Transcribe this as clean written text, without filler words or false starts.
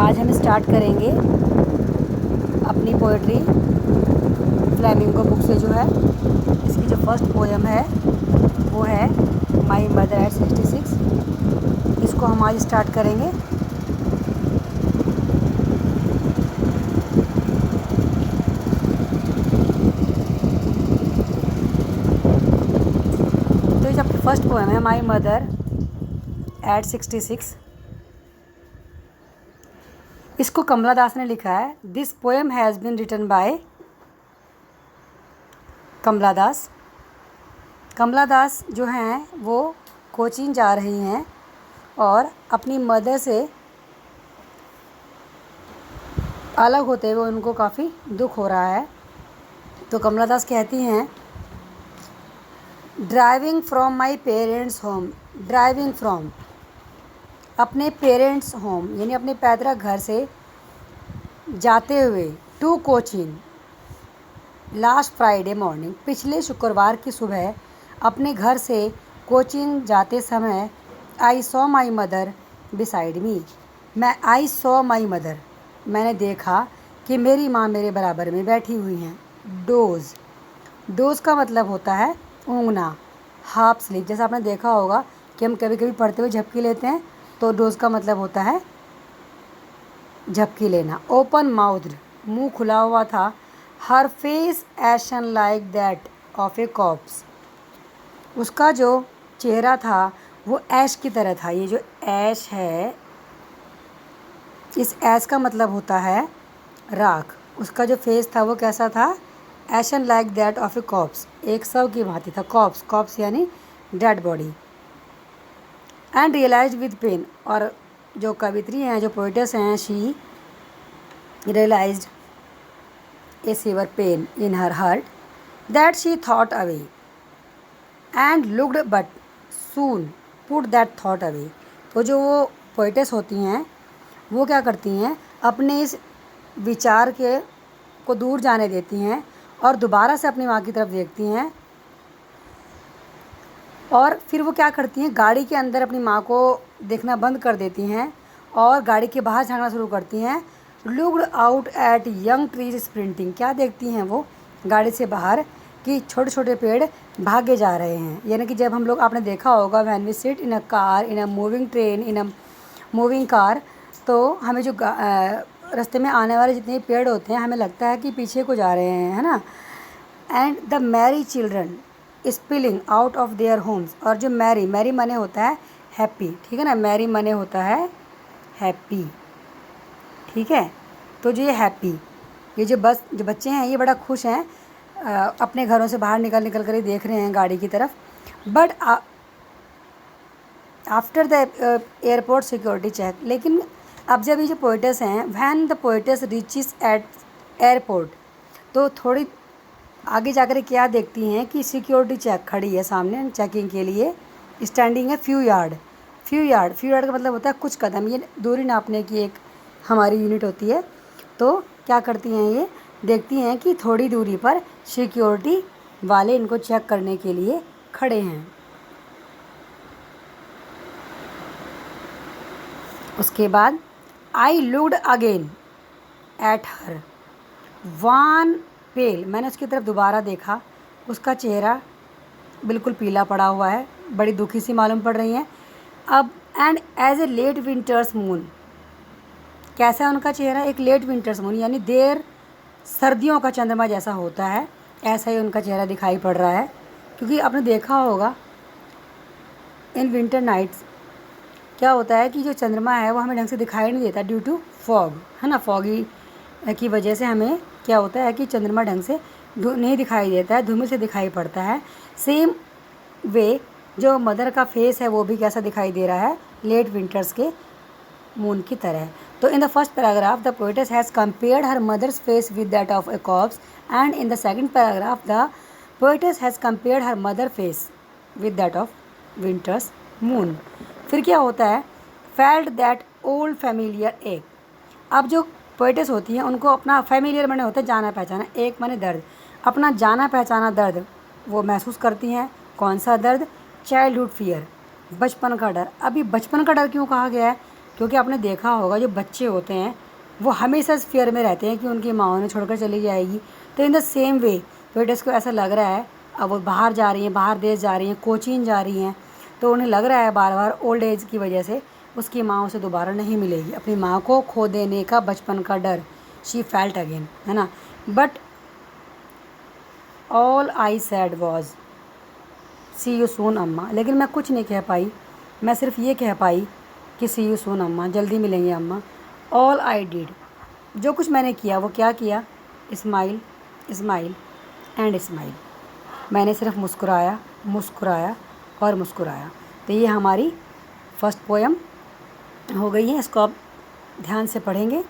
आज हम स्टार्ट करेंगे अपनी पोएट्री फ्लेमिंगो बुक से जो है। इसकी जो फर्स्ट पोएम है वो है माई मदर एट 66। इसको हम आज स्टार्ट करेंगे। तो ये आपकी फर्स्ट पोएम है माई मदर एट 66। इसको कमला दास ने लिखा है। This poem has been written by Kamala Das. Kamala Das जो हैं वो कोचीन जा रही हैं और अपनी मदर से अलग होते हुए उनको काफ़ी दुख हो रहा है। तो कमला दास कहती हैं, driving from my parents home. Driving from अपने पेरेंट्स होम यानी अपने पैतृक घर से जाते हुए to Cochin last Friday morning. पिछले शुक्रवार की सुबह अपने घर से कोचीन जाते समय I saw my mother beside me. I saw my mother मैंने देखा कि मेरी माँ मेरे बराबर में बैठी हुई हैं। डोज डोज का मतलब होता है ऊँघना, हाफ स्लीप। जैसा आपने देखा होगा कि हम कभी कभी पढ़ते हुए झपकी लेते हैं, तो डोज का मतलब होता है झपकी लेना। ओपन माउथ्ड मुंह खुला हुआ था। हर फेस एशन like that of a corpse उसका जो चेहरा था वो ऐश की तरह था। ये जो ऐश है, इस ऐश का मतलब होता है राख। उसका जो फेस था वो कैसा था? Ashen like that of a corpse, एक शव की भांति था। कॉप्स यानी dead body. And realize with pain, और जो कवित्री हैं, जो पोइटस हैं, she realized a severe pain in her heart that she thought away and looked but soon put that thought away। तो जो वो पोइटेस होती हैं वो क्या करती हैं, अपने इस विचार को दूर जाने देती हैं और दोबारा से अपनी माँ की तरफ देखती हैं। और फिर वो क्या करती हैं, गाड़ी के अंदर अपनी माँ को देखना बंद कर देती हैं और गाड़ी के बाहर झांकना शुरू करती हैं। Looked out at young trees sprinting, क्या देखती हैं वो गाड़ी से बाहर कि छोटे छोटे पेड़ भागे जा रहे हैं। यानी कि जब हम लोग, आपने देखा होगा, when we sit in a car, in a moving train, in a moving car, तो हमें जो रास्ते में आने वाले जितने पेड़ होते हैं हमें लगता है कि पीछे को जा रहे हैं, है ना। And the Mary children spilling out of their homes, और जो मैरी मने होता है हैप्पी, ठीक है ना। मैरी मने होता है हैप्पी, ठीक है। तो जो ये हैप्पी, ये जो बच्चे हैं ये बड़ा खुश हैं, अपने घरों से बाहर निकल कर ही देख रहे हैं गाड़ी की तरफ। But after the airport security check, लेकिन अब जब ये जो पोइटस हैं, when the poetess reaches at airport, तो थोड़ी आगे जाकर क्या देखती हैं कि सिक्योरिटी चेक खड़ी है सामने चेकिंग के लिए। स्टैंडिंग है फ्यू यार्ड का मतलब होता है कुछ कदम। ये दूरी नापने की एक हमारी यूनिट होती है। तो क्या करती हैं, ये देखती हैं कि थोड़ी दूरी पर सिक्योरिटी वाले इनको चेक करने के लिए खड़े हैं। उसके बाद I looked again at her wan pale, मैंने उसकी तरफ दोबारा देखा। उसका चेहरा बिल्कुल पीला पड़ा हुआ है, बड़ी दुखी सी मालूम पड़ रही हैं अब। And as a late winter's moon, कैसा है उनका चेहरा? एक लेट विंटर्स मून यानी देर सर्दियों का चंद्रमा जैसा होता है, ऐसा ही उनका चेहरा दिखाई पड़ रहा है। क्योंकि आपने देखा होगा इन विंटर नाइट्स क्या होता है कि जो चंद्रमा है वो हमें ढंग से दिखाई नहीं देता ड्यू टू फॉग, है ना। फॉगी की वजह से हमें क्या होता है कि चंद्रमा ढंग से नहीं दिखाई देता है, धूमिल से दिखाई पड़ता है। सेम वे जो मदर का फेस है वो भी कैसा दिखाई दे रहा है, लेट विंटर्स के मून की तरह। तो in the first paragraph the poetess has compared her mother's face with that of a corpse, and in the second paragraph the poetess has compared her mother face with that of winter's moon. फिर क्या होता है, felt that old familiar एक। अब जो poetess होती हैं उनको अपना फैमिलियर माने होता है जाना पहचाना, एक माने दर्द, अपना जाना पहचाना दर्द वो महसूस करती हैं। कौन सा दर्द? चाइल्डहुड फियर, बचपन का डर। अभी बचपन का डर क्यों कहा गया है? क्योंकि आपने देखा होगा जो बच्चे होते हैं वो हमेशा इस फियर में रहते हैं कि उनकी माँ उन्हें छोड़कर चली जाएगी। तो in the same way foetus को ऐसा लग रहा है, अब वो बाहर जा रही हैं, बाहर देश जा रही हैं, कोचीन जा रही हैं, तो उन्हें लग रहा है बार बार ओल्ड एज की वजह से उसकी माँ उसे दोबारा नहीं मिलेगी। अपनी माँ को खो देने का बचपन का डर, शी फेल्ट अगेन, है ना। But all I said was see you soon अम्मा। लेकिन मैं कुछ नहीं कह पाई, मैं सिर्फ ये कह पाई कि सी यू सून अम्मा, जल्दी मिलेंगे अम्मा। ऑल आई डिड, जो कुछ मैंने किया वो क्या किया, स्माइल स्माइल एंड स्माइल, मैंने सिर्फ मुस्कुराया मुस्कुराया और मुस्कुराया। तो ये हमारी फर्स्ट पोएम हो गई है, इसको आप ध्यान से पढ़ेंगे।